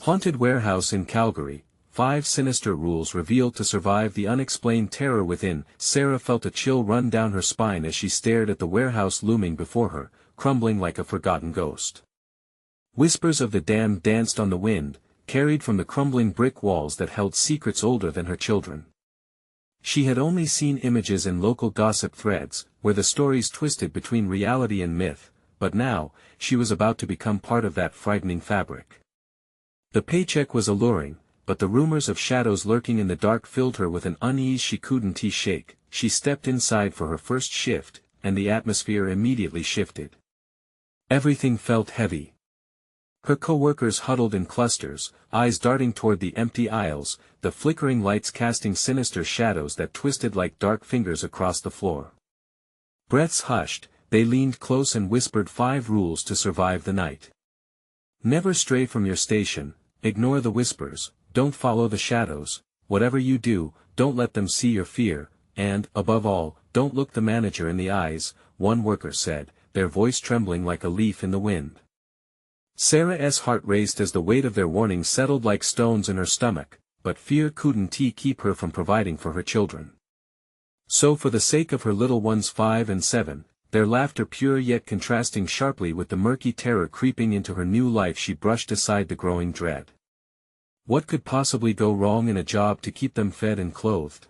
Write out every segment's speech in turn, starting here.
Haunted warehouse in Calgary, 5 sinister rules revealed to survive the unexplained terror within. Sarah felt a chill run down her spine as she stared at the warehouse looming before her, crumbling like a forgotten ghost. Whispers of the damned danced on the wind, carried from the crumbling brick walls that held secrets older than her children. She had only seen images in local gossip threads, where the stories twisted between reality and myth, but now, she was about to become part of that frightening fabric. The paycheck was alluring, but the rumors of shadows lurking in the dark filled her with an unease she couldn't shake. She stepped inside for her first shift, and the atmosphere immediately shifted. Everything felt heavy. Her co-workers huddled in clusters, eyes darting toward the empty aisles, the flickering lights casting sinister shadows that twisted like dark fingers across the floor. Breaths hushed, they leaned close and whispered 5 rules to survive the night. Never stray from your station, ignore the whispers, don't follow the shadows, whatever you do, don't let them see your fear, and, above all, don't look the manager in the eyes, one worker said, their voice trembling like a leaf in the wind. Sarah's heart raced as the weight of their warning settled like stones in her stomach, but fear couldn't keep her from providing for her children. So for the sake of her little ones 5 and 7, their laughter pure yet contrasting sharply with the murky terror creeping into her new life, she brushed aside the growing dread. What could possibly go wrong in a job to keep them fed and clothed?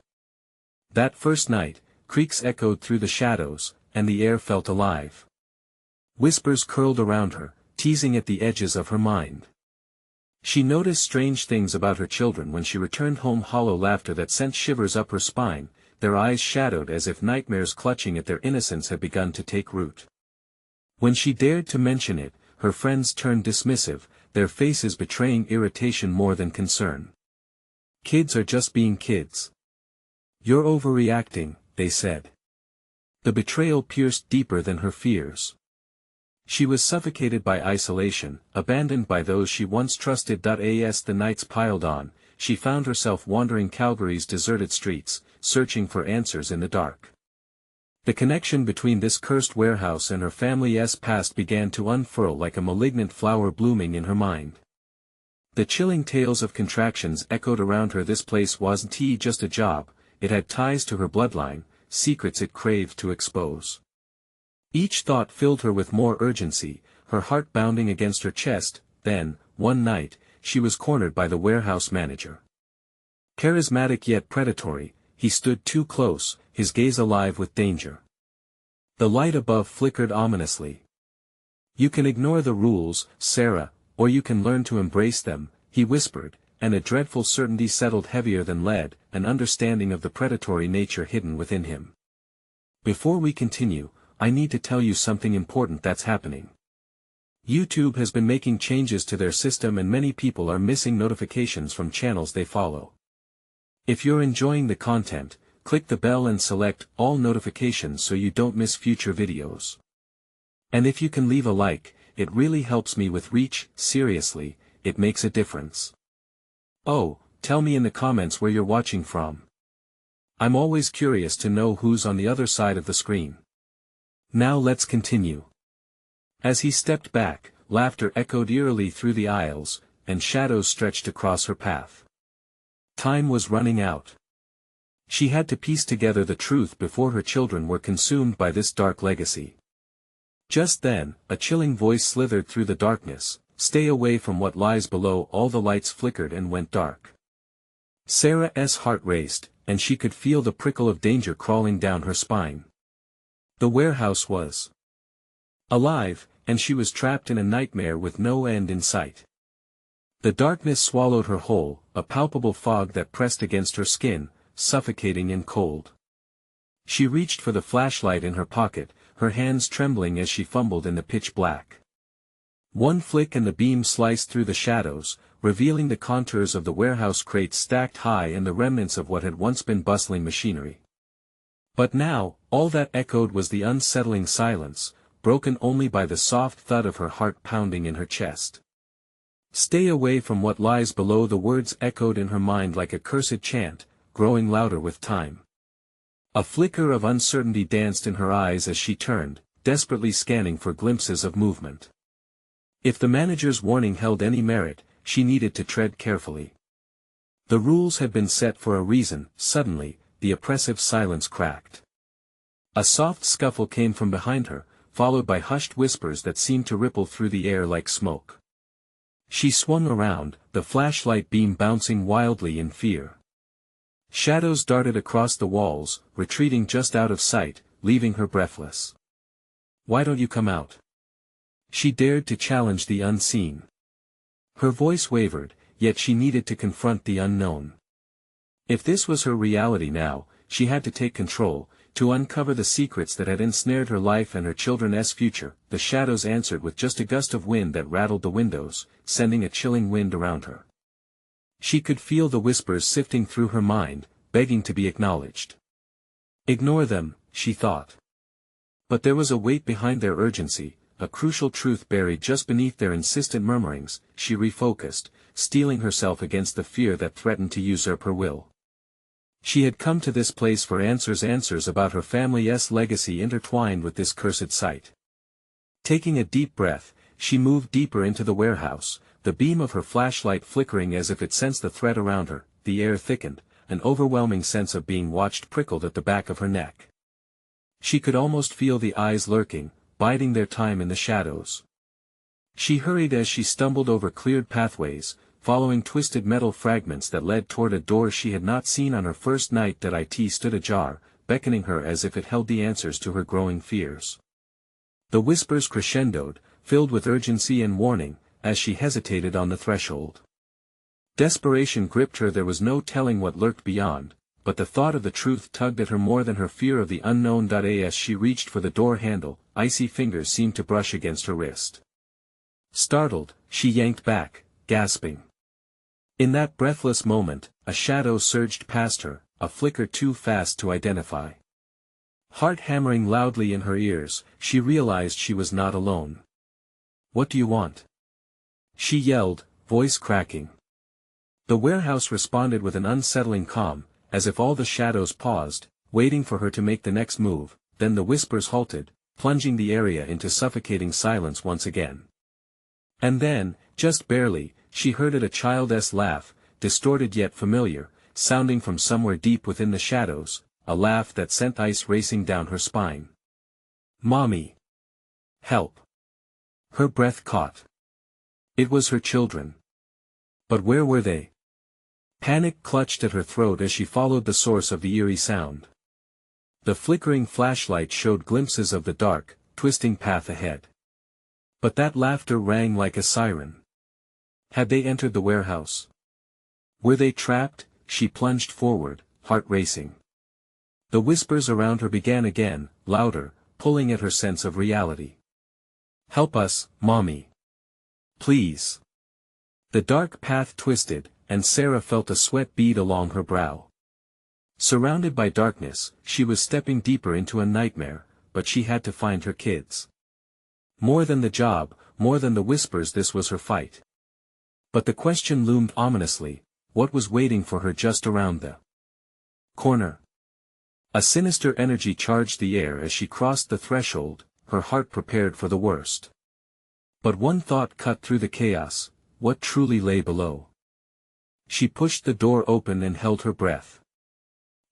That first night, creaks echoed through the shadows, and the air felt alive. Whispers curled around her, teasing at the edges of her mind. She noticed strange things about her children when she returned home, hollow laughter that sent shivers up her spine, their eyes shadowed as if nightmares clutching at their innocence had begun to take root. When she dared to mention it, her friends turned dismissive, their faces betraying irritation more than concern. Kids are just being kids. You're overreacting, they said. The betrayal pierced deeper than her fears. She was suffocated by isolation, abandoned by those she once trusted. As the nights piled on, she found herself wandering Calgary's deserted streets, searching for answers in the dark. The connection between this cursed warehouse and her family's past began to unfurl like a malignant flower blooming in her mind. The chilling tales of contractions echoed around her. This place wasn't just a job, it had ties to her bloodline, secrets it craved to expose. Each thought filled her with more urgency, her heart bounding against her chest. Then, one night, she was cornered by the warehouse manager. Charismatic yet predatory, he stood too close, his gaze alive with danger. The light above flickered ominously. You can ignore the rules, Sarah, or you can learn to embrace them, he whispered, and a dreadful certainty settled heavier than lead, an understanding of the predatory nature hidden within him. Before we continue, I need to tell you something important that's happening. YouTube has been making changes to their system and many people are missing notifications from channels they follow. If you're enjoying the content, click the bell and select all notifications so you don't miss future videos. And if you can leave a like, it really helps me with reach. Seriously, it makes a difference. Oh, tell me in the comments where you're watching from. I'm always curious to know who's on the other side of the screen. Now let's continue. As he stepped back, laughter echoed eerily through the aisles, and shadows stretched across her path. Time was running out. She had to piece together the truth before her children were consumed by this dark legacy. Just then, a chilling voice slithered through the darkness, "Stay away from what lies below." All the lights flickered and went dark. Sarah's heart raced, and she could feel the prickle of danger crawling down her spine. The warehouse was alive, and she was trapped in a nightmare with no end in sight. The darkness swallowed her whole, a palpable fog that pressed against her skin, suffocating and cold. She reached for the flashlight in her pocket, her hands trembling as she fumbled in the pitch black. One flick and the beam sliced through the shadows, revealing the contours of the warehouse crates stacked high and the remnants of what had once been bustling machinery. But now, all that echoed was the unsettling silence, broken only by the soft thud of her heart pounding in her chest. Stay away from what lies below. The words echoed in her mind like a cursed chant, growing louder with time. A flicker of uncertainty danced in her eyes as she turned, desperately scanning for glimpses of movement. If the manager's warning held any merit, she needed to tread carefully. The rules had been set for a reason. Suddenly, the oppressive silence cracked. A soft scuffle came from behind her, followed by hushed whispers that seemed to ripple through the air like smoke. She swung around, the flashlight beam bouncing wildly in fear. Shadows darted across the walls, retreating just out of sight, leaving her breathless. "Why don't you come out?" She dared to challenge the unseen. Her voice wavered, yet she needed to confront the unknown. If this was her reality now, she had to take control, to uncover the secrets that had ensnared her life and her children's future. The shadows answered with just a gust of wind that rattled the windows, sending a chilling wind around her. She could feel the whispers sifting through her mind, begging to be acknowledged. Ignore them, she thought. But there was a weight behind their urgency, a crucial truth buried just beneath their insistent murmurings. She refocused, steeling herself against the fear that threatened to usurp her will. She had come to this place for answers about her family's legacy intertwined with this cursed sight. Taking a deep breath, she moved deeper into the warehouse, the beam of her flashlight flickering as if it sensed the threat around her. The air thickened, an overwhelming sense of being watched prickled at the back of her neck. She could almost feel the eyes lurking, biding their time in the shadows. She hurried as she stumbled over cleared pathways, following twisted metal fragments that led toward a door she had not seen on her first night. That it stood ajar, beckoning her as if it held the answers to her growing fears. The whispers crescendoed, filled with urgency and warning, as she hesitated on the threshold. Desperation gripped her. There was no telling what lurked beyond, but the thought of the truth tugged at her more than her fear of the unknown. As she reached for the door handle, icy fingers seemed to brush against her wrist. Startled, she yanked back, gasping. In that breathless moment, a shadow surged past her, a flicker too fast to identify. Heart hammering loudly in her ears, she realized she was not alone. "What do you want?" she yelled, voice cracking. The warehouse responded with an unsettling calm, as if all the shadows paused, waiting for her to make the next move. Then the whispers halted, plunging the area into suffocating silence once again. And then, just barely, she heard it, a child's laugh, distorted yet familiar, sounding from somewhere deep within the shadows, a laugh that sent ice racing down her spine. "Mommy! Help!" Her breath caught. It was her children. But where were they? Panic clutched at her throat as she followed the source of the eerie sound. The flickering flashlight showed glimpses of the dark, twisting path ahead. But that laughter rang like a siren. Had they entered the warehouse? Were they trapped? She plunged forward, heart racing. The whispers around her began again, louder, pulling at her sense of reality. "Help us, Mommy. Please." The dark path twisted, and Sarah felt a sweat bead along her brow. Surrounded by darkness, she was stepping deeper into a nightmare, but she had to find her kids. More than the job, more than the whispers, this was her fight. But the question loomed ominously: what was waiting for her just around the corner? A sinister energy charged the air as she crossed the threshold, her heart prepared for the worst. But one thought cut through the chaos: what truly lay below? She pushed the door open and held her breath.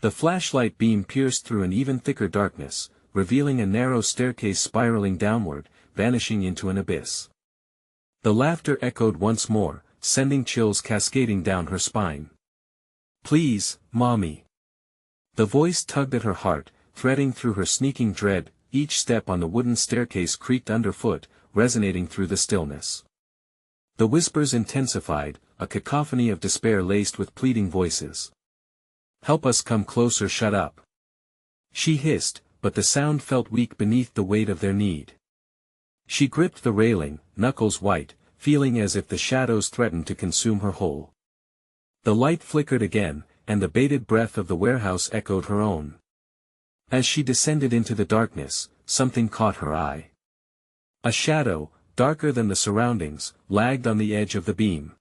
The flashlight beam pierced through an even thicker darkness, revealing a narrow staircase spiraling downward, vanishing into an abyss. The laughter echoed once more, sending chills cascading down her spine. "Please, Mommy." The voice tugged at her heart, threading through her sneaking dread. Each step on the wooden staircase creaked underfoot, resonating through the stillness. The whispers intensified, a cacophony of despair laced with pleading voices. "Help us, come closer, shut up." She hissed, but the sound felt weak beneath the weight of their need. She gripped the railing, knuckles white, feeling as if the shadows threatened to consume her whole. The light flickered again, and the bated breath of the warehouse echoed her own. As she descended into the darkness, something caught her eye. A shadow, darker than the surroundings, lagged on the edge of the beam.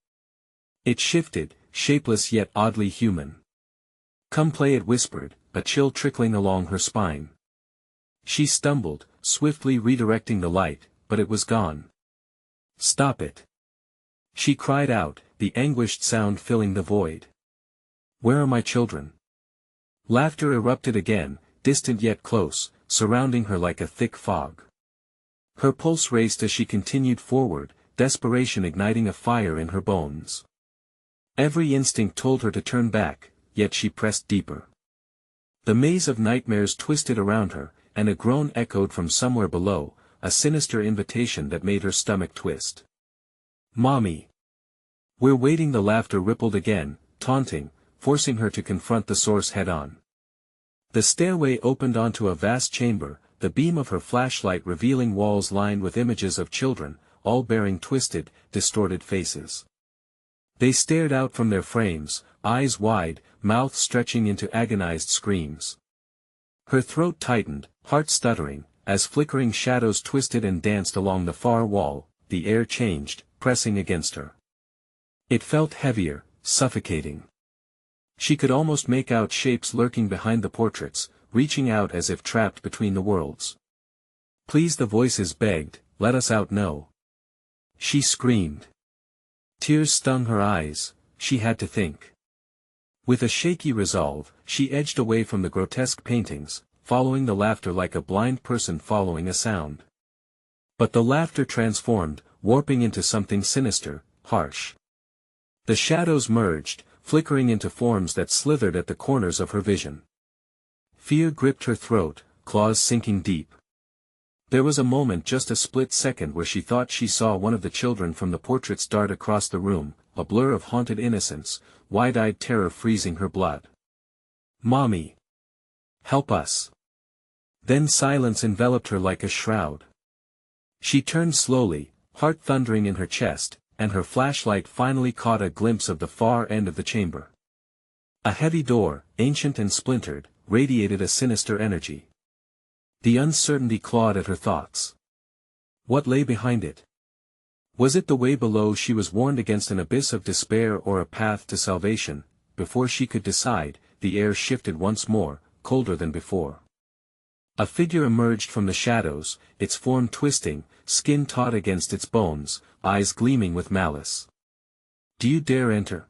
It shifted, shapeless yet oddly human. "Come play," it whispered, a chill trickling along her spine. She stumbled, swiftly redirecting the light, but it was gone. "Stop it." She cried out, the anguished sound filling the void. Where are my children? Laughter erupted again, distant yet close, surrounding her like a thick fog. Her pulse raced as she continued forward, desperation igniting a fire in her bones. Every instinct told her to turn back, yet she pressed deeper. The maze of nightmares twisted around her, and a groan echoed from somewhere below, a sinister invitation that made her stomach twist. Mommy! We're waiting. The laughter rippled again, taunting, forcing her to confront the source head-on. The stairway opened onto a vast chamber, the beam of her flashlight revealing walls lined with images of children, all bearing twisted, distorted faces. They stared out from their frames, eyes wide, mouths stretching into agonized screams. Her throat tightened, heart stuttering, as flickering shadows twisted and danced along the far wall. The air changed, pressing against her. It felt heavier, suffocating. She could almost make out shapes lurking behind the portraits, reaching out as if trapped between the worlds. Please, the voices begged, let us out now. She screamed. Tears stung her eyes. She had to think. With a shaky resolve, she edged away from the grotesque paintings, following the laughter like a blind person following a sound. But the laughter transformed, warping into something sinister, harsh. The shadows merged, flickering into forms that slithered at the corners of her vision. Fear gripped her throat, claws sinking deep. There was a moment, just a split second, where she thought she saw one of the children from the portraits dart across the room, a blur of haunted innocence, wide-eyed terror freezing her blood. Mommy! Help us! Then silence enveloped her like a shroud. She turned slowly, heart thundering in her chest, and her flashlight finally caught a glimpse of the far end of the chamber. A heavy door, ancient and splintered, radiated a sinister energy. The uncertainty clawed at her thoughts. What lay behind it? Was it the way below? She was warned against an abyss of despair or a path to salvation. Before she could decide, the air shifted once more, colder than before. A figure emerged from the shadows, its form twisting, skin taut against its bones, eyes gleaming with malice. Do you dare enter?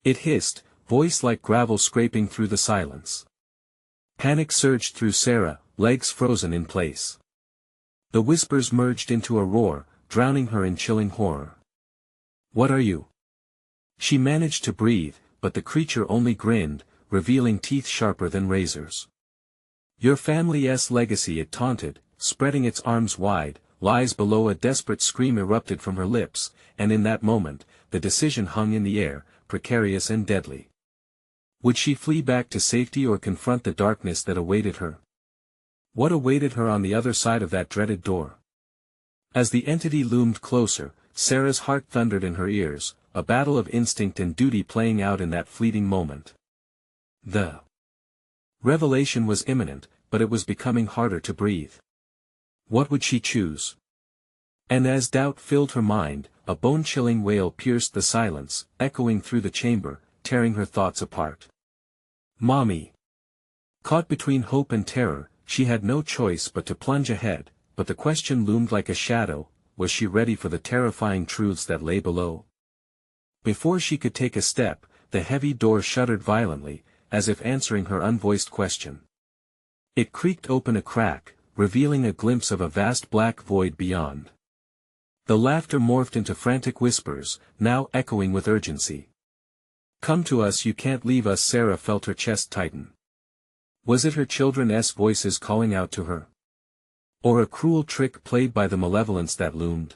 It hissed, voice like gravel scraping through the silence. Panic surged through Sarah, legs frozen in place. The whispers merged into a roar, drowning her in chilling horror. What are you? She managed to breathe, but the creature only grinned, revealing teeth sharper than razors. Your family's legacy, it taunted, spreading its arms wide, lies below. A desperate scream erupted from her lips, and in that moment, the decision hung in the air, precarious and deadly. Would she flee back to safety or confront the darkness that awaited her? What awaited her on the other side of that dreaded door? As the entity loomed closer, Sarah's heart thundered in her ears, a battle of instinct and duty playing out in that fleeting moment. The revelation was imminent, but it was becoming harder to breathe. What would she choose? And as doubt filled her mind, a bone-chilling wail pierced the silence, echoing through the chamber, tearing her thoughts apart. Mommy! Caught between hope and terror, she had no choice but to plunge ahead, but the question loomed like a shadow: was she ready for the terrifying truths that lay below? Before she could take a step, the heavy door shuddered violently, as if answering her unvoiced question. It creaked open a crack, revealing a glimpse of a vast black void beyond. The laughter morphed into frantic whispers, now echoing with urgency. Come to us, you can't leave us. Sarah felt her chest tighten. Was it her children's voices calling out to her? Or a cruel trick played by the malevolence that loomed?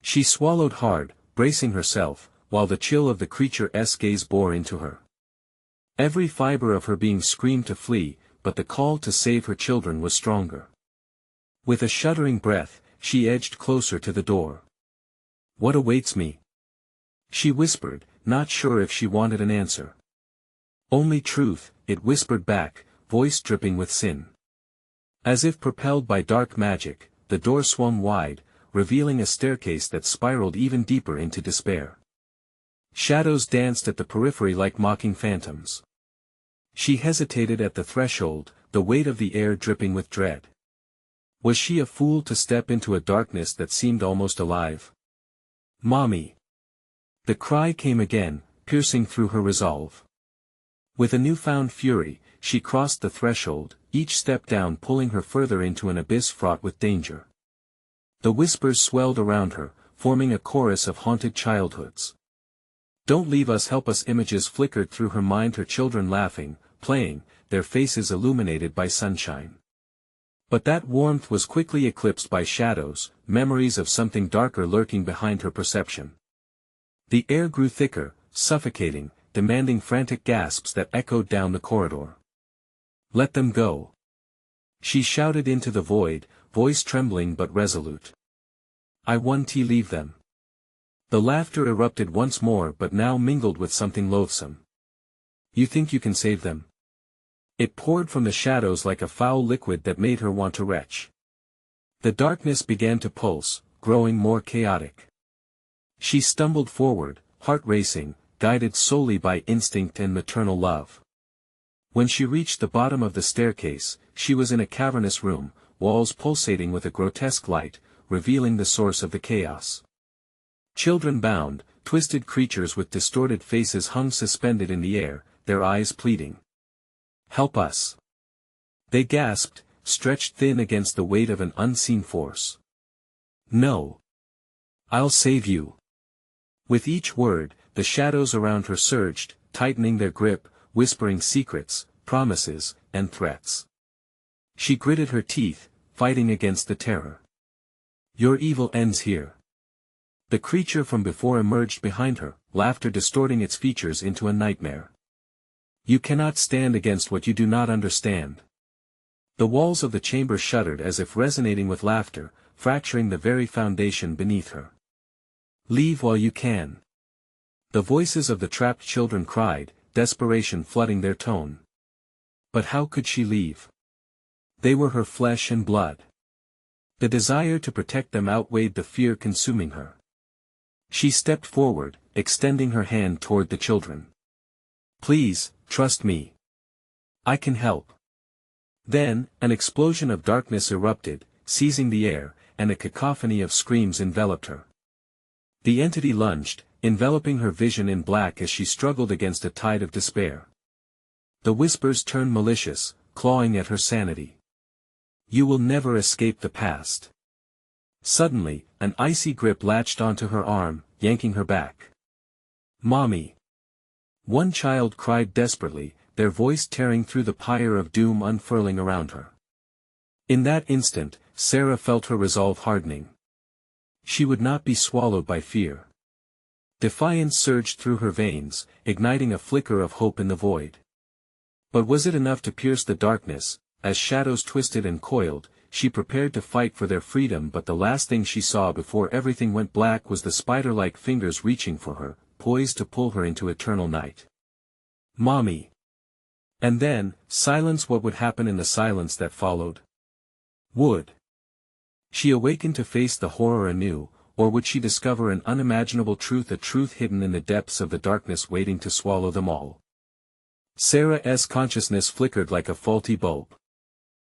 She swallowed hard, bracing herself, while the chill of the creature's gaze bore into her. Every fiber of her being screamed to flee, but the call to save her children was stronger. With a shuddering breath, she edged closer to the door. What awaits me? She whispered, not sure if she wanted an answer. Only truth, it whispered back, voice dripping with sin. As if propelled by dark magic, the door swung wide, revealing a staircase that spiraled even deeper into despair. Shadows danced at the periphery like mocking phantoms. She hesitated at the threshold, the weight of the air dripping with dread. Was she a fool to step into a darkness that seemed almost alive? Mommy! The cry came again, piercing through her resolve. With a newfound fury, she crossed the threshold, each step down pulling her further into an abyss fraught with danger. The whispers swelled around her, forming a chorus of haunted childhoods. "Don't leave us, help us." Images flickered through her mind, her children laughing, playing, their faces illuminated by sunshine. But that warmth was quickly eclipsed by shadows, memories of something darker lurking behind her perception. The air grew thicker, suffocating, demanding frantic gasps that echoed down the corridor. "Let them go!" she shouted into the void, voice trembling but resolute. "I want to leave them." The laughter erupted once more, but now mingled with something loathsome. "You think you can save them?" It poured from the shadows like a foul liquid that made her want to retch. The darkness began to pulse, growing more chaotic. She stumbled forward, heart racing, guided solely by instinct and maternal love. When she reached the bottom of the staircase, she was in a cavernous room, walls pulsating with a grotesque light, revealing the source of the chaos. Children bound, twisted creatures with distorted faces hung suspended in the air, their eyes pleading. "Help us!" they gasped, stretched thin against the weight of an unseen force. "No! I'll save you!" With each word, the shadows around her surged, tightening their grip, whispering secrets, promises, and threats. She gritted her teeth, fighting against the terror. "Your evil ends here." The creature from before emerged behind her, laughter distorting its features into a nightmare. "You cannot stand against what you do not understand." The walls of the chamber shuddered as if resonating with laughter, fracturing the very foundation beneath her. "Leave while you can." The voices of the trapped children cried, desperation flooding their tone. But how could she leave? They were her flesh and blood. The desire to protect them outweighed the fear consuming her. She stepped forward, extending her hand toward the children. "Please, trust me. I can help." Then, an explosion of darkness erupted, seizing the air, and a cacophony of screams enveloped her. The entity lunged, enveloping her vision in black as she struggled against a tide of despair. The whispers turned malicious, clawing at her sanity. "You will never escape the past." Suddenly, an icy grip latched onto her arm, yanking her back. "Mommy!" One child cried desperately, their voice tearing through the pyre of doom unfurling around her. In that instant, Sarah felt her resolve hardening. She would not be swallowed by fear. Defiance surged through her veins, igniting a flicker of hope in the void. But was it enough to pierce the darkness? As shadows twisted and coiled, she prepared to fight for their freedom, but the last thing she saw before everything went black was the spider-like fingers reaching for her, poised to pull her into eternal night. "Mommy!" And then, silence. What would happen in the silence that followed? Would she awaken to face the horror anew, or would she discover an unimaginable truth, a truth hidden in the depths of the darkness waiting to swallow them all? Sarah's consciousness flickered like a faulty bulb.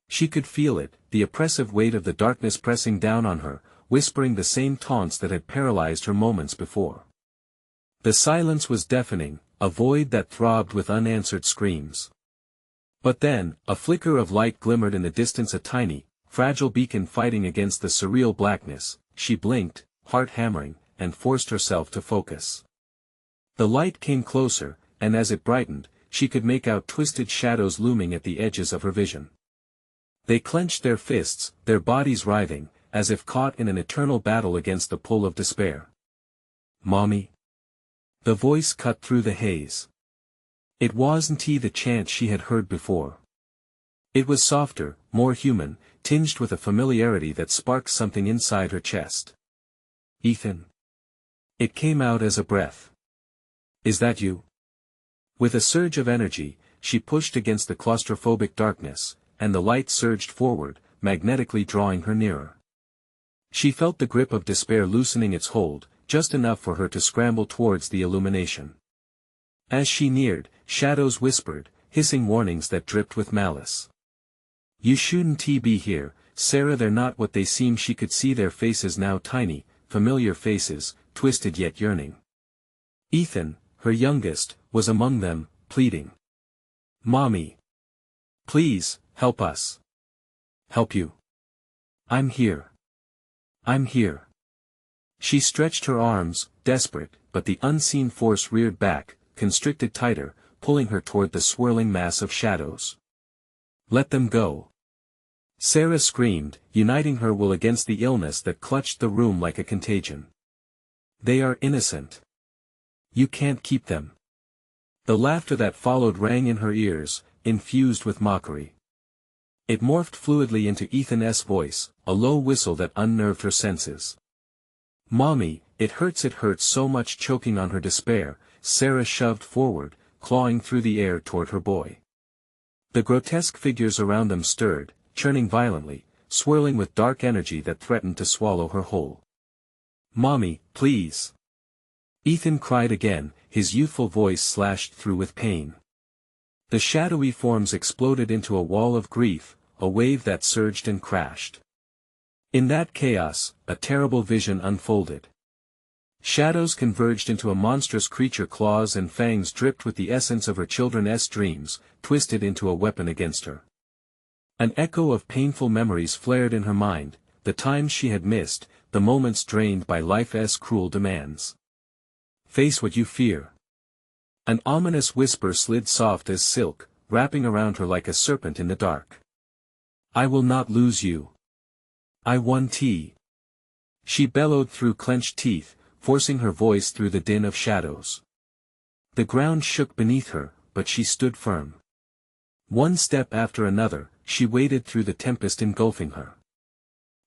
She could feel it, the oppressive weight of the darkness pressing down on her, whispering the same taunts that had paralyzed her moments before. The silence was deafening, a void that throbbed with unanswered screams. But then, a flicker of light glimmered in the distance, a tiny, fragile beacon fighting against the surreal blackness. She blinked, heart hammering, and forced herself to focus. The light came closer, and as it brightened, she could make out twisted shadows looming at the edges of her vision. They clenched their fists, their bodies writhing, as if caught in an eternal battle against the pull of despair. "Mommy?" The voice cut through the haze. It wasn't the chant she had heard before. It was softer, more human, tinged with a familiarity that sparked something inside her chest. "Ethan." It came out as a breath. "Is that you?" With a surge of energy, she pushed against the claustrophobic darkness, and the light surged forward, magnetically drawing her nearer. She felt the grip of despair loosening its hold, just enough for her to scramble towards the illumination. As she neared, shadows whispered, hissing warnings that dripped with malice. "You shouldn't be here, Sarah. They're not what they seem." She could see their faces now, tiny, familiar faces, twisted yet yearning. Ethan, her youngest, was among them, pleading. "Mommy. Please, help us." "Help you? I'm here. I'm here." She stretched her arms, desperate, but the unseen force reared back, constricted tighter, pulling her toward the swirling mass of shadows. "Let them go." Sarah screamed, uniting her will against the illness that clutched the room like a contagion. "They are innocent. You can't keep them." The laughter that followed rang in her ears, infused with mockery. It morphed fluidly into Ethan's voice, a low whistle that unnerved her senses. "Mommy, it hurts so much." Choking on her despair, Sarah shoved forward, clawing through the air toward her boy. The grotesque figures around them stirred, churning violently, swirling with dark energy that threatened to swallow her whole. "Mommy, please!" Ethan cried again, his youthful voice slashed through with pain. The shadowy forms exploded into a wall of grief, a wave that surged and crashed. In that chaos, a terrible vision unfolded. Shadows converged into a monstrous creature, claws and fangs dripped with the essence of her children's dreams, twisted into a weapon against her. An echo of painful memories flared in her mind, the times she had missed, the moments drained by life's cruel demands. "Face what you fear." An ominous whisper slid soft as silk, wrapping around her like a serpent in the dark. "I will not lose you. I won." She bellowed through clenched teeth, forcing her voice through the din of shadows. The ground shook beneath her, but she stood firm. One step after another, she waded through the tempest engulfing her.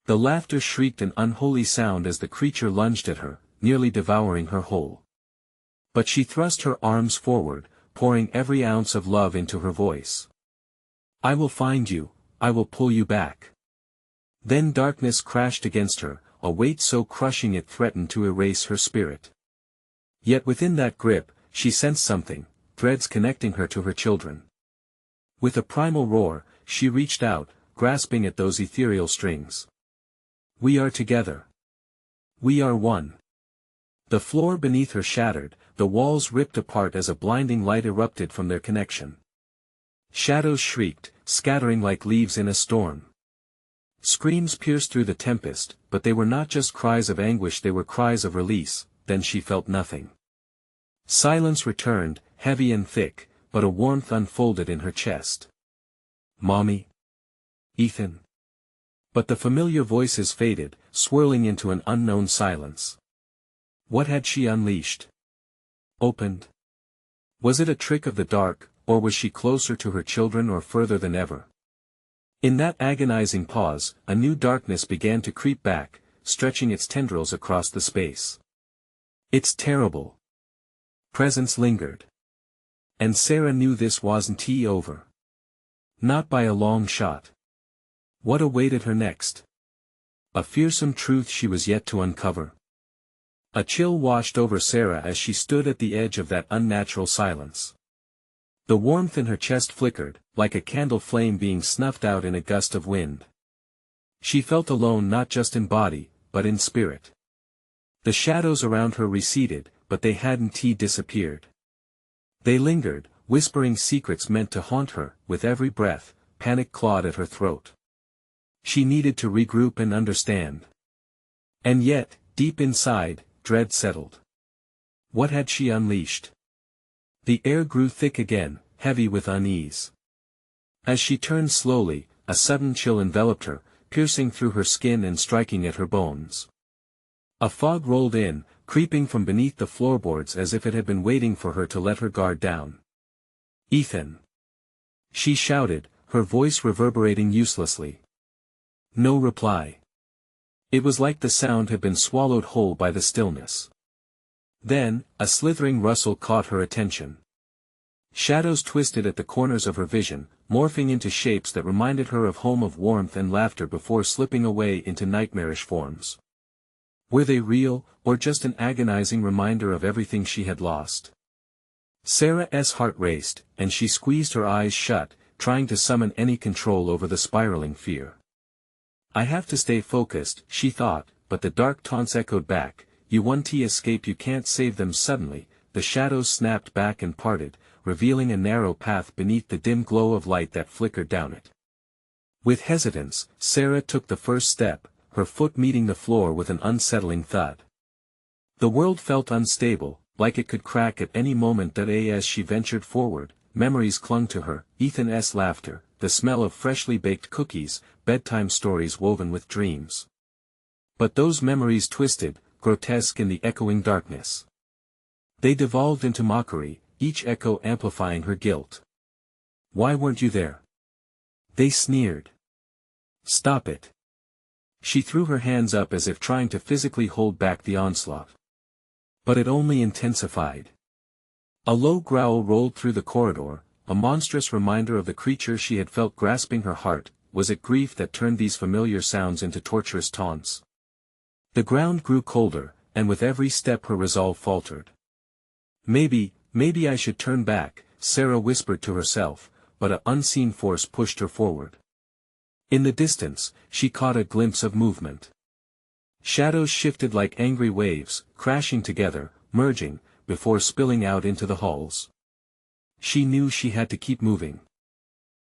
The laughter shrieked an unholy sound as the creature lunged at her, nearly devouring her whole. But she thrust her arms forward, pouring every ounce of love into her voice. "I will find you, I will pull you back." Then darkness crashed against her, a weight so crushing it threatened to erase her spirit. Yet within that grip, she sensed something, threads connecting her to her children. With a primal roar, she reached out, grasping at those ethereal strings. "We are together. We are one." The floor beneath her shattered, the walls ripped apart as a blinding light erupted from their connection. Shadows shrieked, scattering like leaves in a storm. Screams pierced through the tempest, but they were not just cries of anguish, they were cries of release. Then she felt nothing. Silence returned, heavy and thick, but a warmth unfolded in her chest. "Mommy? Ethan?" But the familiar voices faded, swirling into an unknown silence. What had she unleashed? Opened? Was it a trick of the dark, or was she closer to her children or further than ever? In that agonizing pause, a new darkness began to creep back, stretching its tendrils across the space. Its terrible presence lingered. And Sarah knew this wasn't over. Not by a long shot. What awaited her next? A fearsome truth she was yet to uncover. A chill washed over Sarah as she stood at the edge of that unnatural silence. The warmth in her chest flickered, like a candle flame being snuffed out in a gust of wind. She felt alone not just in body, but in spirit. The shadows around her receded, but they hadn't disappeared. They lingered, whispering secrets meant to haunt her. With every breath, panic clawed at her throat. She needed to regroup and understand. And yet, deep inside, dread settled. What had she unleashed? The air grew thick again, heavy with unease. As she turned slowly, a sudden chill enveloped her, piercing through her skin and striking at her bones. A fog rolled in, creeping from beneath the floorboards as if it had been waiting for her to let her guard down. "Ethan!" she shouted, her voice reverberating uselessly. No reply. It was like the sound had been swallowed whole by the stillness. Then, a slithering rustle caught her attention. Shadows twisted at the corners of her vision, morphing into shapes that reminded her of home, of warmth and laughter before slipping away into nightmarish forms. Were they real, or just an agonizing reminder of everything she had lost? Sarah's heart raced, and she squeezed her eyes shut, trying to summon any control over the spiraling fear. "I have to stay focused," she thought, but the dark taunts echoed back, "You won't escape, you can't save them." Suddenly, the shadows snapped back and parted, revealing a narrow path beneath the dim glow of light that flickered down it. With hesitance, Sarah took the first step, her foot meeting the floor with an unsettling thud. The world felt unstable, like it could crack at any moment. As she ventured forward, memories clung to her, Ethan's laughter, the smell of freshly baked cookies, bedtime stories woven with dreams. But those memories twisted, grotesque in the echoing darkness. They devolved into mockery, each echo amplifying her guilt. "Why weren't you there?" they sneered. "Stop it." She threw her hands up as if trying to physically hold back the onslaught. But it only intensified. A low growl rolled through the corridor, a monstrous reminder of the creature she had felt grasping her heart. Was it grief that turned these familiar sounds into torturous taunts? The ground grew colder, and with every step her resolve faltered. Maybe I should turn back," Sarah whispered to herself, but an unseen force pushed her forward. In the distance, she caught a glimpse of movement. Shadows shifted like angry waves, crashing together, merging, before spilling out into the halls. She knew she had to keep moving.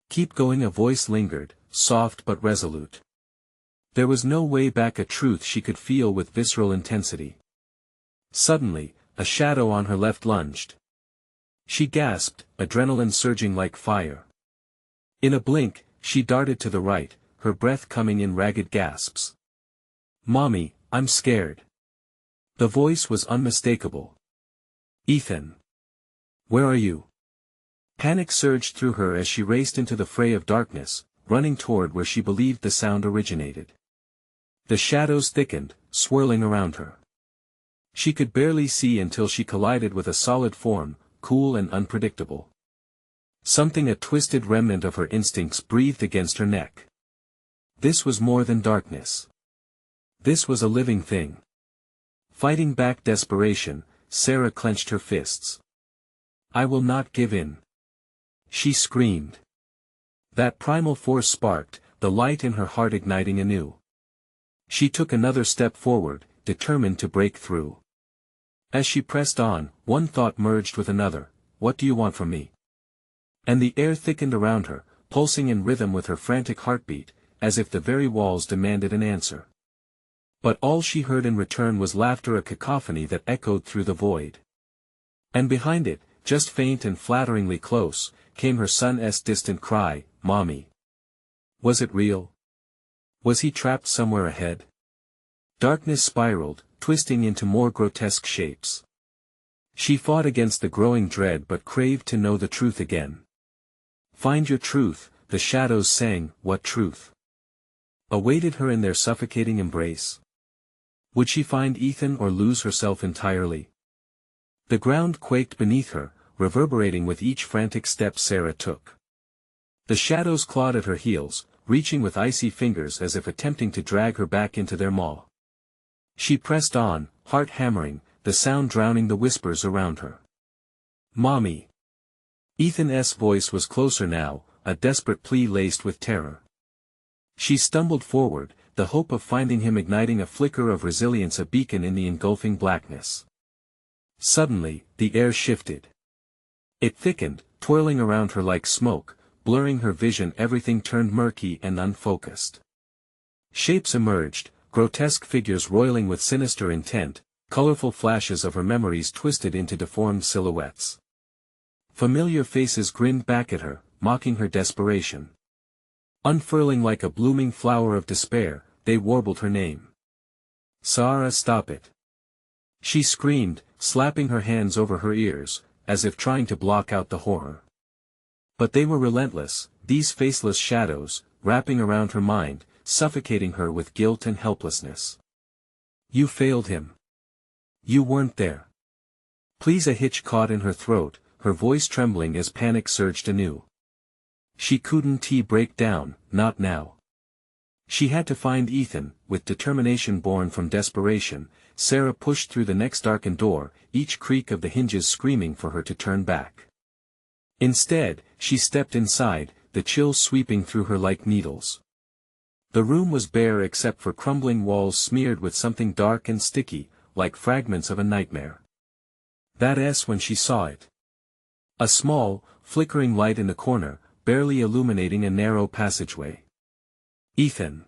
"Keep going," a voice lingered, soft but resolute. There was no way back, a truth she could feel with visceral intensity. Suddenly, a shadow on her left lunged. She gasped, adrenaline surging like fire. In a blink, she darted to the right, her breath coming in ragged gasps. "Mommy, I'm scared." The voice was unmistakable. "Ethan. Where are you?" Panic surged through her as she raced into the fray of darkness, running toward where she believed the sound originated. The shadows thickened, swirling around her. She could barely see until she collided with a solid form, cool and unpredictable. Something, a twisted remnant of her instincts, breathed against her neck. This was more than darkness. This was a living thing. Fighting back desperation, Sarah clenched her fists. "I will not give in," she screamed. That primal force sparked, the light in her heart igniting anew. She took another step forward, determined to break through. As she pressed on, one thought merged with another: "What do you want from me?" And the air thickened around her, pulsing in rhythm with her frantic heartbeat, as if the very walls demanded an answer. But all she heard in return was laughter, a cacophony that echoed through the void. And behind it, just faint and flatteringly close, came her son's distant cry, "Mommy." Was it real? Was he trapped somewhere ahead? Darkness spiraled, twisting into more grotesque shapes. She fought against the growing dread but craved to know the truth again. "Find your truth," the shadows sang. What truth awaited her in their suffocating embrace? Would she find Ethan or lose herself entirely? The ground quaked beneath her, reverberating with each frantic step Sarah took. The shadows clawed at her heels, reaching with icy fingers as if attempting to drag her back into their maw. She pressed on, heart hammering, the sound drowning the whispers around her. "Mommy." Ethan's voice was closer now, a desperate plea laced with terror. She stumbled forward, the hope of finding him igniting a flicker of resilience, a beacon in the engulfing blackness. Suddenly, the air shifted. It thickened, twirling around her like smoke, blurring her vision. Everything turned murky and unfocused. Shapes emerged, grotesque figures roiling with sinister intent, colorful flashes of her memories twisted into deformed silhouettes. Familiar faces grinned back at her, mocking her desperation. Unfurling like a blooming flower of despair, they warbled her name. "Sarah, stop it!" she screamed, slapping her hands over her ears, as if trying to block out the horror. But they were relentless, these faceless shadows, wrapping around her mind, suffocating her with guilt and helplessness. "You failed him. You weren't there." "Please," a hitch caught in her throat, her voice trembling as panic surged anew. She couldn't break down, not now. She had to find Ethan. With determination born from desperation, Sarah pushed through the next darkened door, each creak of the hinges screaming for her to turn back. Instead, she stepped inside, the chill sweeping through her like needles. The room was bare except for crumbling walls smeared with something dark and sticky, like fragments of a nightmare. That's when she saw it. A small, flickering light in the corner, barely illuminating a narrow passageway. "Ethan!"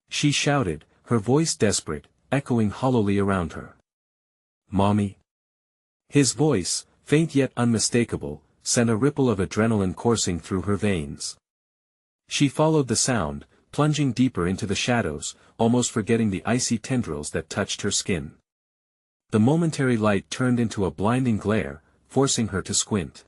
she shouted, her voice desperate, echoing hollowly around her. "Mommy?" His voice, faint yet unmistakable, sent a ripple of adrenaline coursing through her veins. She followed the sound, plunging deeper into the shadows, almost forgetting the icy tendrils that touched her skin. The momentary light turned into a blinding glare, forcing her to squint.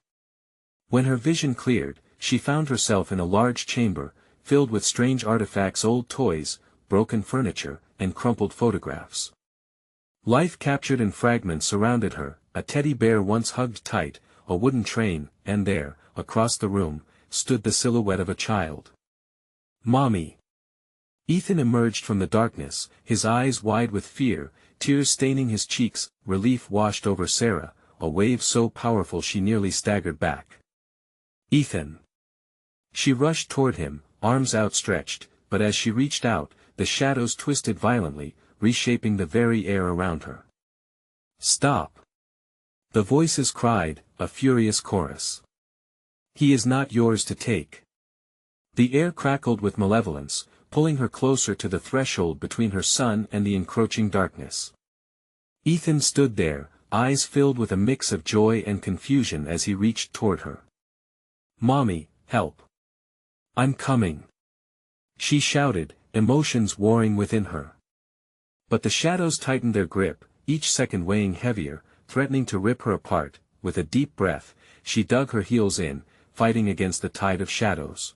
When her vision cleared, she found herself in a large chamber, filled with strange artifacts, old toys, broken furniture, and crumpled photographs. Life captured in fragments surrounded her, a teddy bear once hugged tight, a wooden train, and there, across the room, stood the silhouette of a child. "Mommy!" Ethan emerged from the darkness, his eyes wide with fear, tears staining his cheeks. Relief washed over Sarah, a wave so powerful she nearly staggered back. "Ethan!" She rushed toward him, arms outstretched, but as she reached out, the shadows twisted violently, reshaping the very air around her. "Stop!" The voices cried, a furious chorus. "He is not yours to take." The air crackled with malevolence, pulling her closer to the threshold between her son and the encroaching darkness. Ethan stood there, eyes filled with a mix of joy and confusion as he reached toward her. "Mommy, help! I'm coming!" she shouted, emotions warring within her. But the shadows tightened their grip, each second weighing heavier, threatening to rip her apart. With a deep breath, she dug her heels in, fighting against the tide of shadows.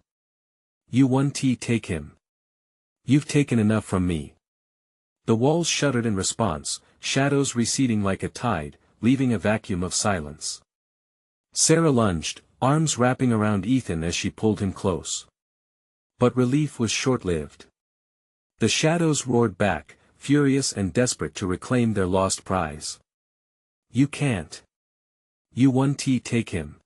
"You won't take him. You've taken enough from me." The walls shuddered in response, shadows receding like a tide, leaving a vacuum of silence. Sarah lunged, arms wrapping around Ethan as she pulled him close. But relief was short-lived. The shadows roared back, furious and desperate to reclaim their lost prize. "You can't. You won't take him."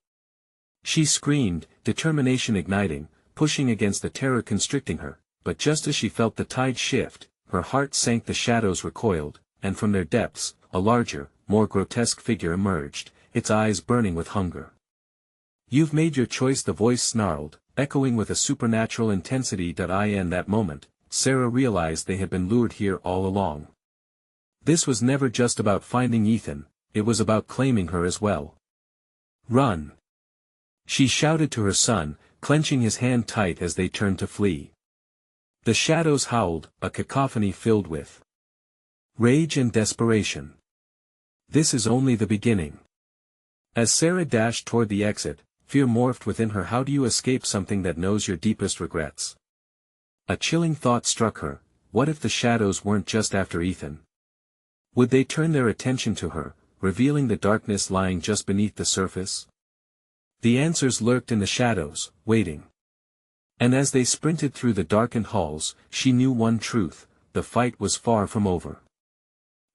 She screamed, determination igniting, pushing against the terror constricting her, but just as she felt the tide shift, her heart sank. The shadows recoiled, and from their depths, a larger, more grotesque figure emerged, its eyes burning with hunger. "You've made your choice," the voice snarled, echoing with a supernatural intensity. In that moment, Sarah realized they had been lured here all along. This was never just about finding Ethan, it was about claiming her as well. "Run!" she shouted to her son, clenching his hand tight as they turned to flee. The shadows howled, a cacophony filled with rage and desperation. This is only the beginning. As Sarah dashed toward the exit, fear morphed within her. How do you escape something that knows your deepest regrets? A chilling thought struck her. What if the shadows weren't just after Ethan? Would they turn their attention to her, revealing the darkness lying just beneath the surface? The answers lurked in the shadows, waiting. And as they sprinted through the darkened halls, she knew one truth: the fight was far from over.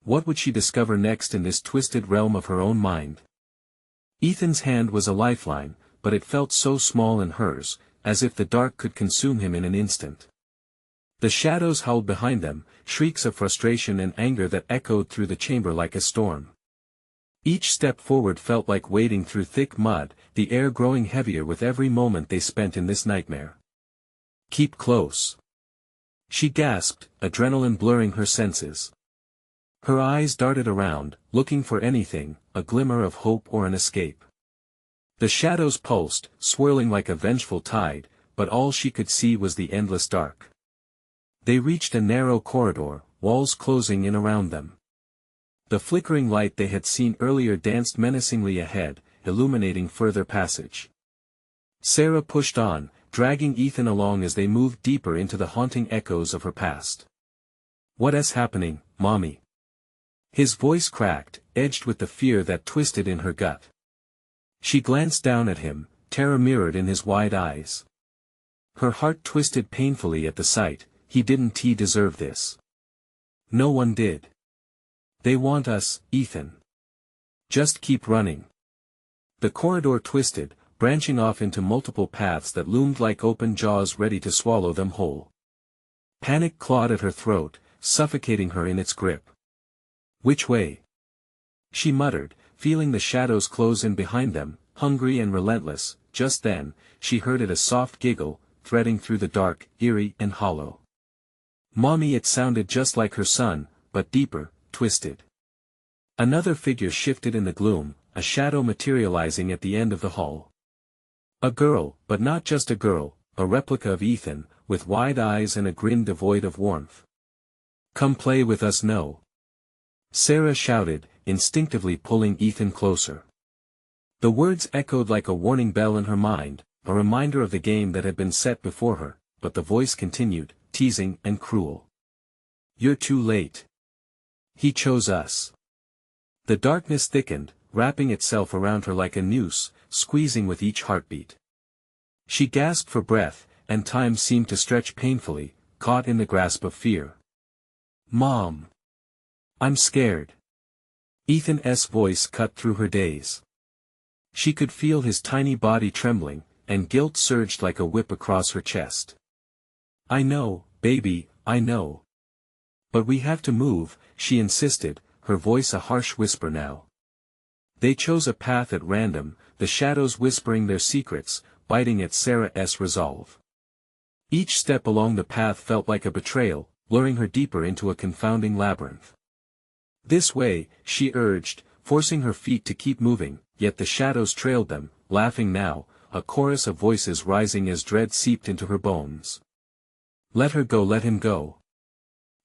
What would she discover next in this twisted realm of her own mind? Ethan's hand was a lifeline, but it felt so small in hers, as if the dark could consume him in an instant. The shadows howled behind them, shrieks of frustration and anger that echoed through the chamber like a storm. Each step forward felt like wading through thick mud, the air growing heavier with every moment they spent in this nightmare. "Keep close," she gasped, adrenaline blurring her senses. Her eyes darted around, looking for anything, a glimmer of hope or an escape. The shadows pulsed, swirling like a vengeful tide, but all she could see was the endless dark. They reached a narrow corridor, walls closing in around them. The flickering light they had seen earlier danced menacingly ahead, illuminating further passage. Sarah pushed on, dragging Ethan along as they moved deeper into the haunting echoes of her past. "What is happening, Mommy?" His voice cracked, edged with the fear that twisted in her gut. She glanced down at him, terror mirrored in his wide eyes. Her heart twisted painfully at the sight. He didn't deserve this. No one did. They want us, Ethan. Just keep running. The corridor twisted, branching off into multiple paths that loomed like open jaws ready to swallow them whole. Panic clawed at her throat, suffocating her in its grip. "Which way?" she muttered, feeling the shadows close in behind them, hungry and relentless. Just then, she heard a soft giggle, threading through the dark, eerie and hollow. Mommy, it sounded just like her son, but deeper, twisted. Another figure shifted in the gloom, a shadow materializing at the end of the hall. A girl, but not just a girl, a replica of Ethan, with wide eyes and a grin devoid of warmth. "Come play with us, no?" Sarah shouted, instinctively pulling Ethan closer. The words echoed like a warning bell in her mind, a reminder of the game that had been set before her, but the voice continued, teasing and cruel. "You're too late. He chose us." The darkness thickened, wrapping itself around her like a noose, squeezing with each heartbeat. She gasped for breath, and time seemed to stretch painfully, caught in the grasp of fear. "Mom! I'm scared." Ethan's voice cut through her daze. She could feel his tiny body trembling, and guilt surged like a whip across her chest. "I know, baby, I know. But we have to move," she insisted, her voice a harsh whisper now. They chose a path at random, the shadows whispering their secrets, biting at Sarah's resolve. Each step along the path felt like a betrayal, luring her deeper into a confounding labyrinth. "This way," she urged, forcing her feet to keep moving, yet the shadows trailed them, laughing now, a chorus of voices rising as dread seeped into her bones. "Let her go, let him go."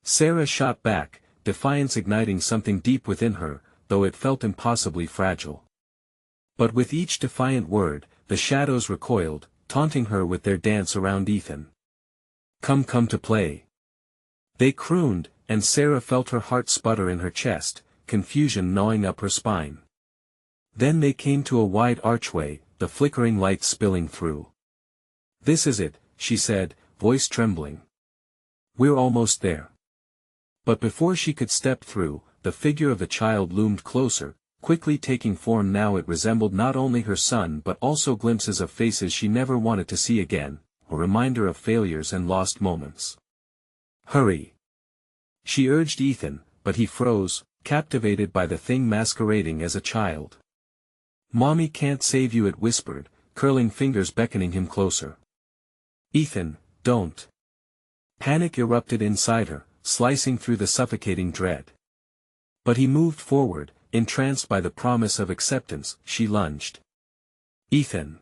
Sarah shot back, defiance igniting something deep within her, though it felt impossibly fragile. But with each defiant word, the shadows recoiled, taunting her with their dance around Ethan. Come to play." They crooned, and Sarah felt her heart sputter in her chest, confusion gnawing up her spine. Then they came to a wide archway, the flickering light spilling through. "This is it," she said, voice trembling. "We're almost there." But before she could step through, the figure of the child loomed closer, quickly taking form. Now it resembled not only her son but also glimpses of faces she never wanted to see again, a reminder of failures and lost moments. "Hurry!" she urged Ethan, but he froze, captivated by the thing masquerading as a child. "Mommy can't save you," it whispered, curling fingers beckoning him closer. "Ethan, don't." Panic erupted inside her, slicing through the suffocating dread. But he moved forward, entranced by the promise of acceptance. She lunged. "Ethan!"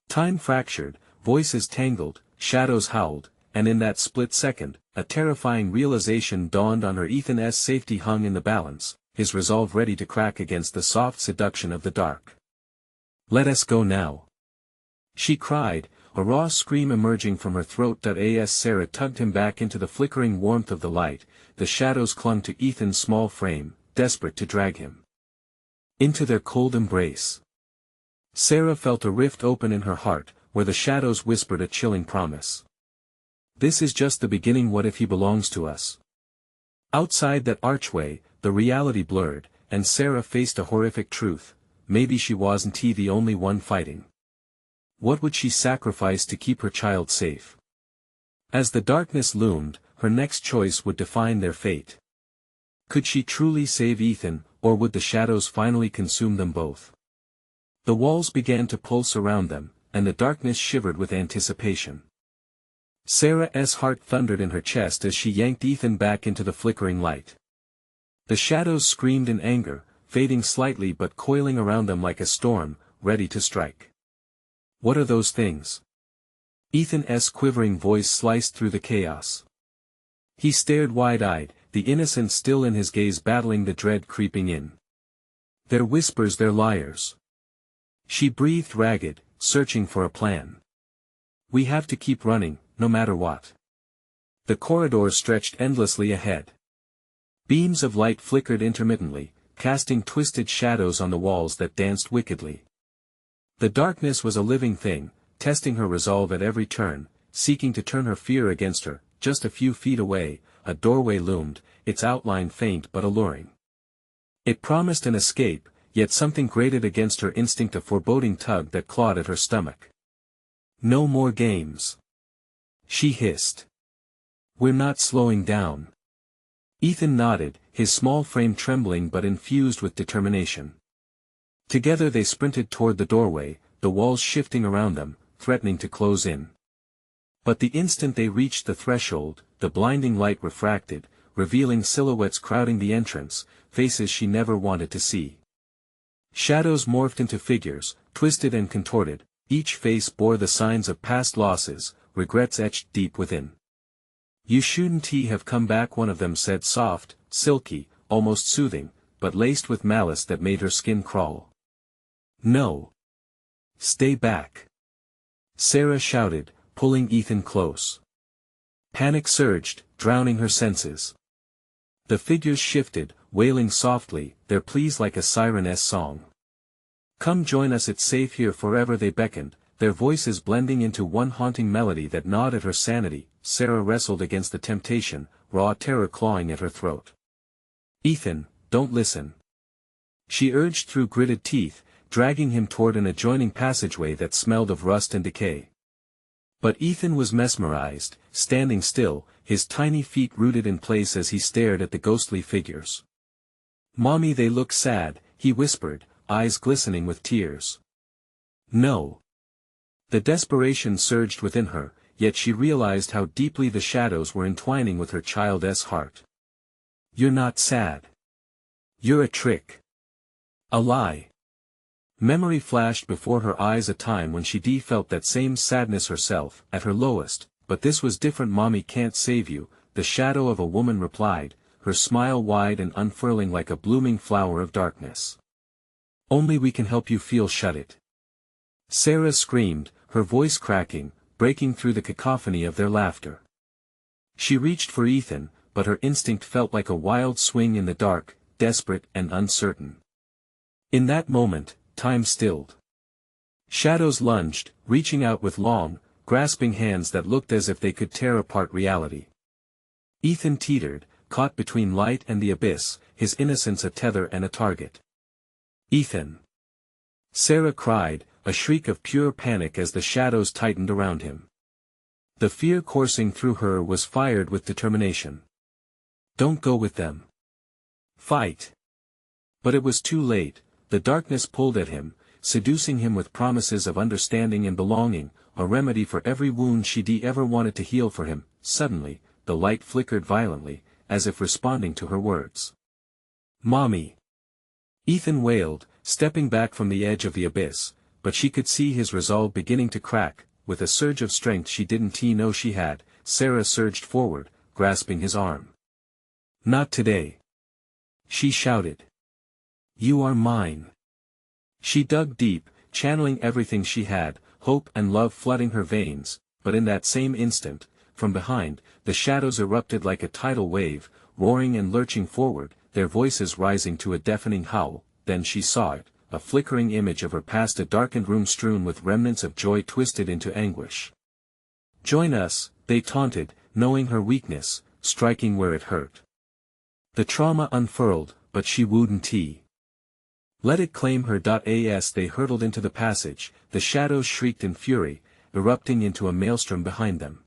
Time fractured, voices tangled, shadows howled, and in that split second, a terrifying realization dawned on her. Ethan's safety hung in the balance, his resolve ready to crack against the soft seduction of the dark. "Let us go now," she cried, a raw scream emerging from her throat. As Sarah tugged him back into the flickering warmth of the light, the shadows clung to Ethan's small frame, desperate to drag him into their cold embrace. Sarah felt a rift open in her heart, where the shadows whispered a chilling promise. "This is just the beginning. What if he belongs to us?" Outside that archway, the reality blurred, and Sarah faced a horrific truth: maybe she wasn't the only one fighting. What would she sacrifice to keep her child safe? As the darkness loomed, her next choice would define their fate. Could she truly save Ethan, or would the shadows finally consume them both? The walls began to pulse around them, and the darkness shivered with anticipation. Sarah's heart thundered in her chest as she yanked Ethan back into the flickering light. The shadows screamed in anger, fading slightly but coiling around them like a storm, ready to strike. "What are those things?" Ethan's quivering voice sliced through the chaos. He stared wide-eyed, the innocence still in his gaze battling the dread creeping in. "They're whispers, they're liars." She breathed ragged, searching for a plan. "We have to keep running, no matter what." The corridor stretched endlessly ahead. Beams of light flickered intermittently, casting twisted shadows on the walls that danced wickedly. The darkness was a living thing, testing her resolve at every turn, seeking to turn her fear against her. Just a few feet away, a doorway loomed, its outline faint but alluring. It promised an escape, yet something grated against her instinct, a foreboding tug that clawed at her stomach. "No more games," she hissed. "We're not slowing down." Ethan nodded, his small frame trembling but infused with determination. Together they sprinted toward the doorway, the walls shifting around them, threatening to close in. But the instant they reached the threshold, the blinding light refracted, revealing silhouettes crowding the entrance, faces she never wanted to see. Shadows morphed into figures, twisted and contorted, each face bore the signs of past losses, regrets etched deep within. "You shouldn't have come back," one of them said, soft, silky, almost soothing, but laced with malice that made her skin crawl. "No. Stay back," Sarah shouted, pulling Ethan close. Panic surged, drowning her senses. The figures shifted, wailing softly, their pleas like a siren's song. "Come join us, it's safe here forever," they beckoned, their voices blending into one haunting melody that gnawed at her sanity. Sarah wrestled against the temptation, raw terror clawing at her throat. "Ethan, don't listen," she urged through gritted teeth, dragging him toward an adjoining passageway that smelled of rust and decay. But Ethan was mesmerized, standing still, his tiny feet rooted in place as he stared at the ghostly figures. "Mommy, they look sad," he whispered, eyes glistening with tears. "No." The desperation surged within her, yet she realized how deeply the shadows were entwining with her child's heart. "You're not sad. You're a trick. A lie." Memory flashed before her eyes, a time when she felt that same sadness herself, at her lowest, but this was different. "Mommy can't save you," the shadow of a woman replied, her smile wide and unfurling like a blooming flower of darkness. "Only we can help you feel." "Shut it!" Sarah screamed, her voice cracking, breaking through the cacophony of their laughter. She reached for Ethan, but her instinct felt like a wild swing in the dark, desperate and uncertain. In that moment, time stilled. Shadows lunged, reaching out with long, grasping hands that looked as if they could tear apart reality. Ethan teetered, caught between light and the abyss, his innocence a tether and a target. "Ethan!" Sarah cried, a shriek of pure panic as the shadows tightened around him. The fear coursing through her was fired with determination. "Don't go with them. Fight!" But it was too late. The darkness pulled at him, seducing him with promises of understanding and belonging, a remedy for every wound she'd ever wanted to heal for him. Suddenly, the light flickered violently, as if responding to her words. "Mommy!" Ethan wailed, stepping back from the edge of the abyss, but she could see his resolve beginning to crack. With a surge of strength she didn't know she had, Sarah surged forward, grasping his arm. "Not today!" she shouted. "You are mine." She dug deep, channeling everything she had, hope and love flooding her veins, but in that same instant, from behind, the shadows erupted like a tidal wave, roaring and lurching forward, their voices rising to a deafening howl. Then she saw it, a flickering image of her past, a darkened room strewn with remnants of joy twisted into anguish. "Join us," they taunted, knowing her weakness, striking where it hurt. The trauma unfurled, but she wouldn't. Let it claim her. As they hurtled into the passage, the shadows shrieked in fury, erupting into a maelstrom behind them.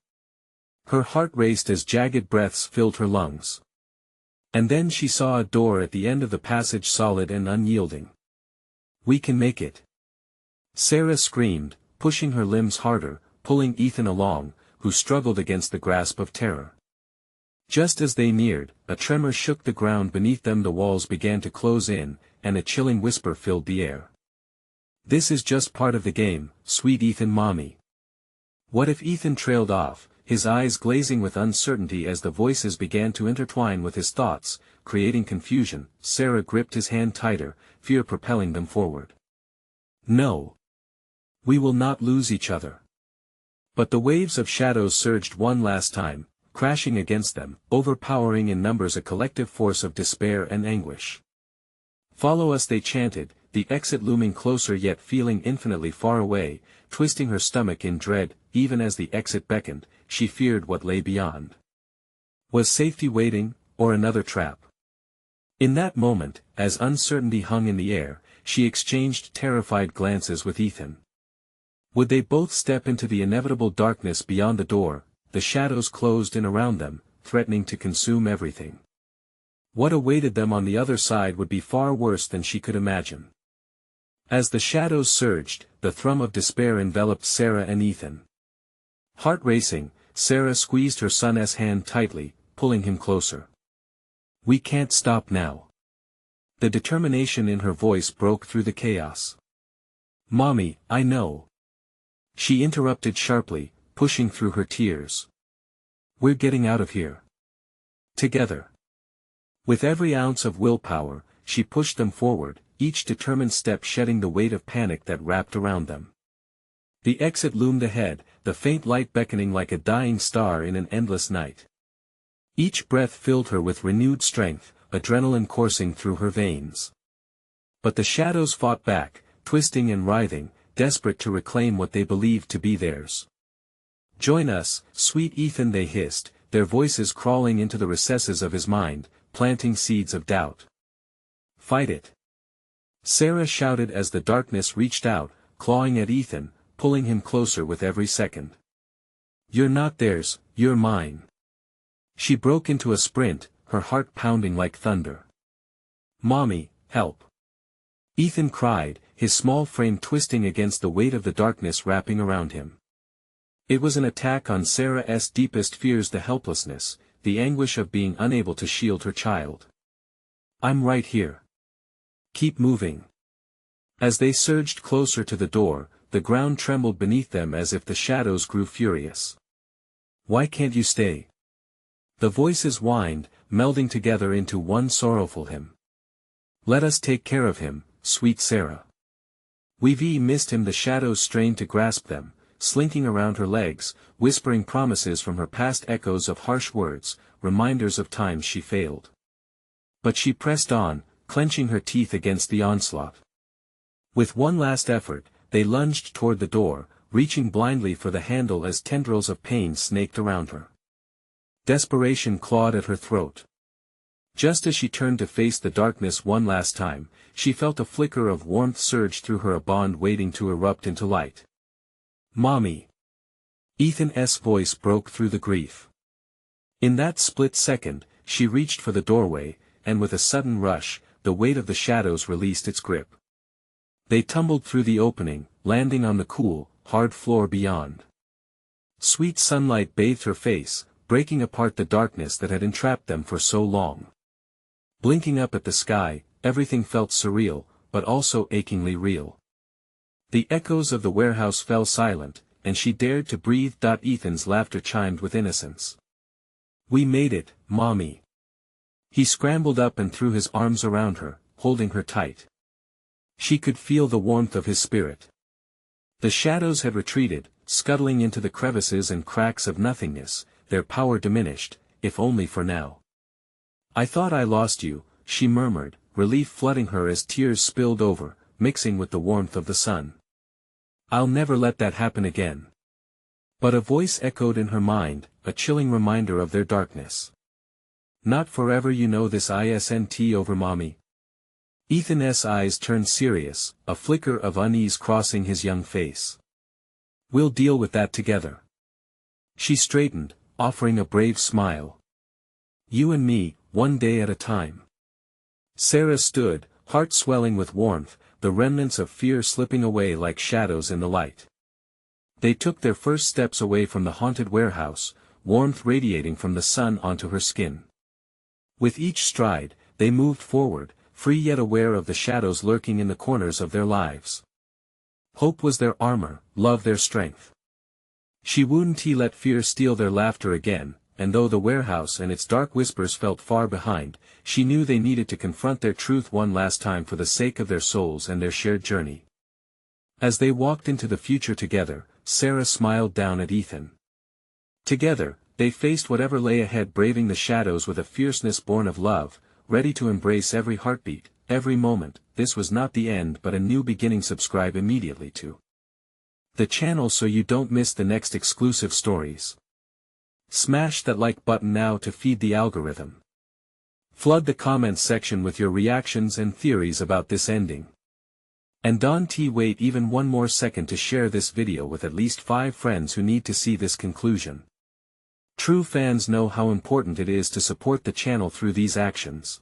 Her heart raced as jagged breaths filled her lungs. And then she saw a door at the end of the passage, solid and unyielding. "We can make it!" Sarah screamed, pushing her limbs harder, pulling Ethan along, who struggled against the grasp of terror. Just as they neared, a tremor shook the ground beneath them. The walls began to close in, and a chilling whisper filled the air. "This is just part of the game, sweet Ethan." "Mommy." What if Ethan trailed off, his eyes glazing with uncertainty as the voices began to intertwine with his thoughts, creating confusion? Sarah gripped his hand tighter, fear propelling them forward. "No. We will not lose each other." But the waves of shadows surged one last time, crashing against them, overpowering in numbers, a collective force of despair and anguish. "Follow us," they chanted, the exit looming closer yet feeling infinitely far away, twisting her stomach in dread. Even as the exit beckoned, she feared what lay beyond. Was safety waiting, or another trap? In that moment, as uncertainty hung in the air, she exchanged terrified glances with Ethan. Would they both step into the inevitable darkness beyond the door? The shadows closed in around them, threatening to consume everything. What awaited them on the other side would be far worse than she could imagine. As the shadows surged, the thrum of despair enveloped Sarah and Ethan. Heart racing, Sarah squeezed her son's hand tightly, pulling him closer. "We can't stop now." The determination in her voice broke through the chaos. "Mommy, I know." She interrupted sharply, pushing through her tears. "We're getting out of here. Together." With every ounce of willpower, she pushed them forward, each determined step shedding the weight of panic that wrapped around them. The exit loomed ahead, the faint light beckoning like a dying star in an endless night. Each breath filled her with renewed strength, adrenaline coursing through her veins. But the shadows fought back, twisting and writhing, desperate to reclaim what they believed to be theirs. "Join us, sweet Ethan," they hissed, their voices crawling into the recesses of his mind, planting seeds of doubt. "Fight it!" Sarah shouted as the darkness reached out, clawing at Ethan, pulling him closer with every second. "You're not theirs, you're mine." She broke into a sprint, her heart pounding like thunder. "Mommy, help!" Ethan cried, his small frame twisting against the weight of the darkness wrapping around him. It was an attack on Sarah's deepest fears, the helplessness, the anguish of being unable to shield her child. "I'm right here. Keep moving." As they surged closer to the door, the ground trembled beneath them as if the shadows grew furious. "Why can't you stay?" The voices whined, melding together into one sorrowful hymn. "Let us take care of him, sweet Sarah." We've missed him. The shadows strained to grasp them, slinking around her legs, whispering promises from her past, echoes of harsh words, reminders of times she failed. But she pressed on, clenching her teeth against the onslaught. With one last effort, they lunged toward the door, reaching blindly for the handle as tendrils of pain snaked around her. Desperation clawed at her throat. Just as she turned to face the darkness one last time, she felt a flicker of warmth surge through her, a bond waiting to erupt into light. "Mommy!" Ethan's voice broke through the grief. In that split second, she reached for the doorway, and with a sudden rush, the weight of the shadows released its grip. They tumbled through the opening, landing on the cool, hard floor beyond. Sweet sunlight bathed her face, breaking apart the darkness that had entrapped them for so long. Blinking up at the sky, everything felt surreal, but also achingly real. The echoes of the warehouse fell silent, and she dared to breathe. Ethan's laughter chimed with innocence. "We made it, Mommy." He scrambled up and threw his arms around her, holding her tight. She could feel the warmth of his spirit. The shadows had retreated, scuttling into the crevices and cracks of nothingness, their power diminished, if only for now. "I thought I lost you," she murmured, relief flooding her as tears spilled over, mixing with the warmth of the sun. "I'll never let that happen again." But a voice echoed in her mind, a chilling reminder of their darkness. "Not forever, you know this isn't over, Mommy." Ethan's eyes turned serious, a flicker of unease crossing his young face. "We'll deal with that together." She straightened, offering a brave smile. "You and me, one day at a time." Sarah stood, heart swelling with warmth, the remnants of fear slipping away like shadows in the light. They took their first steps away from the haunted warehouse, warmth radiating from the sun onto her skin. With each stride, they moved forward, free yet aware of the shadows lurking in the corners of their lives. Hope was their armor, love their strength. She wouldn't let fear steal their laughter again, and though the warehouse and its dark whispers felt far behind, she knew they needed to confront their truth one last time for the sake of their souls and their shared journey. As they walked into the future together, Sarah smiled down at Ethan. Together, they faced whatever lay ahead, braving the shadows with a fierceness born of love, ready to embrace every heartbeat, every moment. This was not the end but a new beginning. Subscribe immediately to the channel so you don't miss the next exclusive stories. Smash that like button now to feed the algorithm. Flood the comments section with your reactions and theories about this ending. And don't wait even one more second to share this video with at least 5 friends who need to see this conclusion. True fans know how important it is to support the channel through these actions.